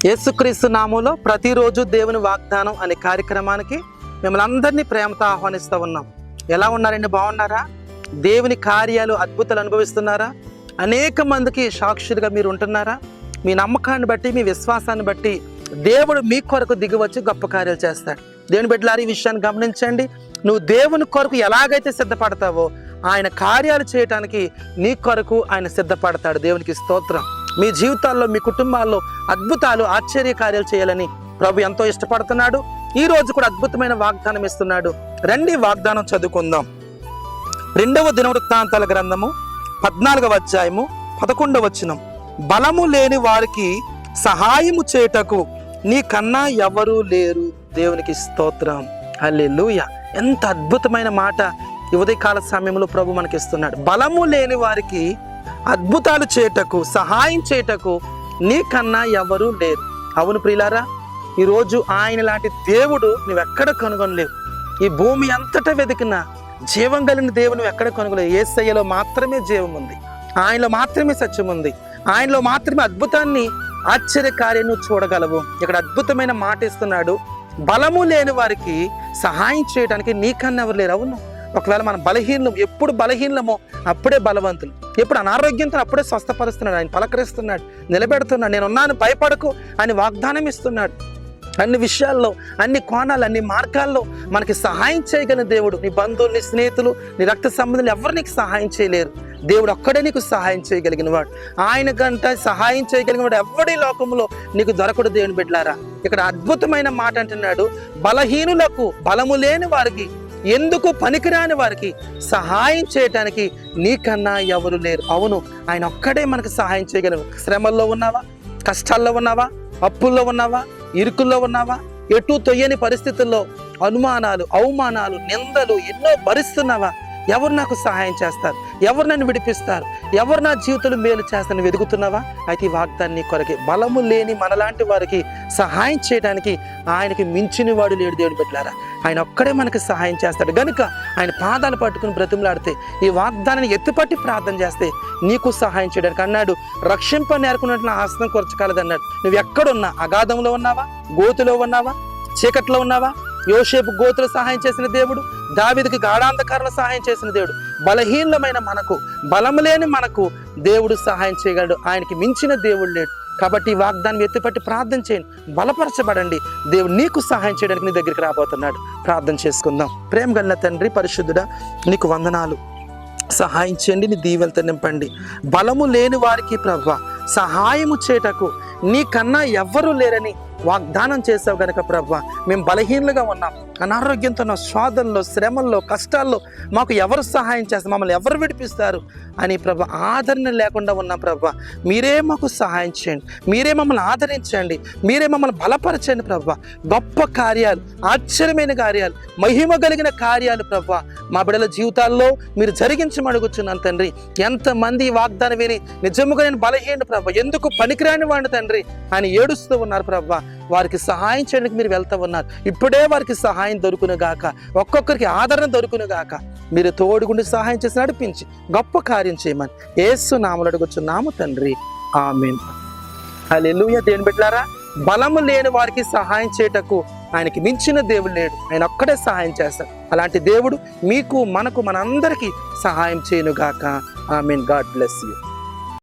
యేసుక్రీస్తు నామములో ప్రతిరోజు దేవుని వాగ్దానం అనే కార్యక్రమానికి మిమ్మల్ని అందరినీ ప్రేమతో ఆహ్వానిస్తూ ఉన్నాం. ఎలా ఉన్నారండి? బాగున్నారా? దేవుని కార్యాలు, అద్భుతాలు అనుభవిస్తున్నారా? అనేక మందికి సాక్షులుగా మీరు ఉంటున్నారా? మీ నమ్మకాన్ని బట్టి, మీ విశ్వాసాన్ని బట్టి దేవుడు మీ కొరకు దిగివచ్చి గొప్ప కార్యాలు చేస్తాడు. దేవుని బిడ్డలారా, ఈ విషయాన్ని గమనించండి. నువ్వు దేవుని కొరకు ఎలాగైతే సిద్ధపడతావో ఆయన కార్యాలు చేయటానికి నీ కొరకు ఆయన సిద్ధపడతాడు. దేవునికి స్తోత్రం. మీ జీవితాల్లో, మీ కుటుంబాల్లో అద్భుతాలు, ఆశ్చర్య కార్యాలు చేయాలని ప్రభు ఎంతో ఇష్టపడుతున్నాడు. ఈ రోజు కూడా అద్భుతమైన వాగ్దానం ఇస్తున్నాడు. రండి వాగ్దానం చదువుకుందాం. 2వ దినవృత్తాంతాల గ్రంథము 14వ అధ్యాయము 11వ వచనం. బలము లేని వారికి సహాయము చేయుటకు నీ కన్నా ఎవరూ లేరు. దేవునికి స్తోత్రం. హల్లెలూయా. ఎంత అద్భుతమైన మాట ఈ ఉదయకాల సమయంలో ప్రభు మనకి ఇస్తున్నాడు. బలము లేని వారికి అద్భుతాలు చేయుటకు, సహాయం చేయుటకు నీ కన్నా ఎవరూ లేరు. అవును ప్రియులారా, ఈరోజు ఆయన లాంటి దేవుడు నువ్వెక్కడ కనుగొనలేవు. ఈ భూమి అంతటా వెతికినా జీవం కలిగిన దేవుడు నువ్వు ఎక్కడ కనుగొనలేవు. యేసయ్యలో మాత్రమే జీవం ఉంది, ఆయనలో మాత్రమే సత్యం ఉంది, ఆయనలో మాత్రమే అద్భుతాన్ని, ఆశ్చర్య కార్యాన్ని చూడగలవు. ఇక్కడ అద్భుతమైన మాట ఇస్తున్నాడు. బలము లేని వారికి సహాయం చేయడానికి నీకన్నా ఎవరు లేరు. అవును, ఒకవేళ మనం బలహీనము, ఎప్పుడు బలహీనమో అప్పుడే బలవంతులు, ఎప్పుడు అనారోగ్యంతో అప్పుడే స్వస్థపరుస్తున్నాడు. ఆయన పలకరిస్తున్నాడు, నిలబెడుతున్నాడు. నేనున్నాను, భయపడకు అని వాగ్దానం ఇస్తున్నాడు. అన్ని విషయాల్లో, అన్ని కోణాలు, అన్ని మార్గాల్లో మనకి సహాయం చేయగలిగిన దేవుడు. నీ బంధువులు, నీ స్నేహితులు, నీ రక్త సంబంధులు ఎవరు నీకు సహాయం చేయలేరు. దేవుడు ఒక్కడే నీకు సహాయం చేయగలిగిన వాడు. ఆయన గంట సహాయం చేయగలిగిన వాడు ఎవడి లోకంలో నీకు దొరకడు. దేవుని బిడ్డలారా, ఇక్కడ అద్భుతమైన మాట అంటున్నాడు. బలహీనులకు, బలము లేని వారికి, ఎందుకు పనికిరాని వారికి సహాయం చేయటానికి నీకన్నా ఎవరు లేరు. అవును, ఆయన ఒక్కడే మనకు సహాయం చేయగలరు. శ్రమల్లో ఉన్నావా? కష్టాల్లో ఉన్నావా? అప్పుల్లో ఉన్నావా? ఇరుకుల్లో ఉన్నావా? ఎటు తొయ్యని పరిస్థితుల్లో అనుమానాలు, అవమానాలు, నిందలు ఎన్నో భరిస్తున్నావా? ఎవరు నాకు సహాయం చేస్తారు? ఎవరు నన్ను విడిపిస్తారు? ఎవరు నా జీవితంలో మేలు చేస్తారని వెతుకుతున్నావా? అయితే ఈ వాగ్దాన్ని కొరకే. బలము లేని మనలాంటి వారికి సహాయం చేయడానికి ఆయనకి మించిన వాడు లేడు. దేవుడు బిడ్డలారా, ఆయన ఒక్కడే మనకు సహాయం చేస్తాడు. గనుక ఆయన పాదాలు పట్టుకుని బ్రతిమలాడితే, ఈ వాగ్దానాన్ని ఎత్తుపట్టి ప్రార్థన చేస్తే నీకు సహాయం చేయడానికి అన్నాడు. రక్షింప నేర్కొన్నట్లు నా హస్తం కొరచగలదన్నాడు. నువ్వు ఎక్కడున్నా, అగాధంలో ఉన్నావా? గోతులో ఉన్నావా? చీకట్లో ఉన్నావా? యోసేపు గోతులు సహాయం చేసిన దేవుడు, దావీదుకి గాఢాంధకారంలో సహాయం చేసిన దేవుడు. బలహీనమైన మనకు, బలము లేని మనకు దేవుడు సహాయం చేయగలడు. ఆయనకి మించిన దేవుడు లేడు. కాబట్టి ఈ వాగ్దానం ఎత్తిపట్టి ప్రార్థన చేయండి, బలపరచబడండి. దేవుడు నీకు సహాయం చేయడానికి నీ దగ్గరికి రాబోతున్నాడు. ప్రార్థన చేసుకుందాం. ప్రేమ గల తండ్రి, పరిశుద్ధుడా, నీకు వందనాలు. సహాయం చేయండి, నీ దీవెలతో నింపండి. బలము లేని వారికి ప్రభువా సహాయము చేయటకు నీకన్నా ఎవ్వరూ లేరని వాగ్దానం చేసావు గనక ప్రభువా, మేము బలహీనలుగా ఉన్నాం, అనారోగ్యంతో ఉన్న శోధనలో, శ్రమల్లో, కష్టాల్లో మాకు ఎవరు సహాయం చేస్తారు, మమ్మల్ని ఎవరు విడిపిస్తారు అని ప్రభు ఆదరణ లేకుండా ఉన్నాం. ప్రభు మీరే మాకు సహాయం చేయండి, మీరే మమ్మల్ని ఆదరించండి, మీరే మమ్మల్ని బలపరచండి. ప్రభు గొప్ప కార్యాలు, ఆశ్చర్యమైన కార్యాలు, మహిమ కలిగిన కార్యాలు ప్రభు మా బిడ్డల జీవితాల్లో మీరు జరిగించమడుగుచున్నాను తండ్రి. ఎంతమంది ఈ వాగ్దానం విని నిజముగా నేను బలహీన ప్రభు, ఎందుకు పనికిరాని వాడిని తండ్రి అని ఏడుస్తూ ఉన్నారు ప్రభు. వారికి సహాయం చేయడానికి మీరు వెళ్తూ ఉన్నారు. ఇప్పుడే వారికి సహాయం దొరుకును గాక, ఒక్కొక్కరికి ఆదరణ దొరుకును గాక. మీరు తోడుగుండి సహాయం చేసి నడిపించి గొప్ప కార్యం చేయమని యేసు నామములో అడుగుచున్నాము తండ్రి. ఆమేన్. హల్లెలూయా. దేవుని బిడ్డలారా, బలము లేని వారికి సహాయం చేయటకు ఆయనకి మించిన దేవుడు లేడు. ఆయన ఒక్కడే సహాయం చేస్తాడు. అలాంటి దేవుడు మీకు, మనకు, మనందరికీ సహాయం చేయను గాక. ఆమేన్. God bless you.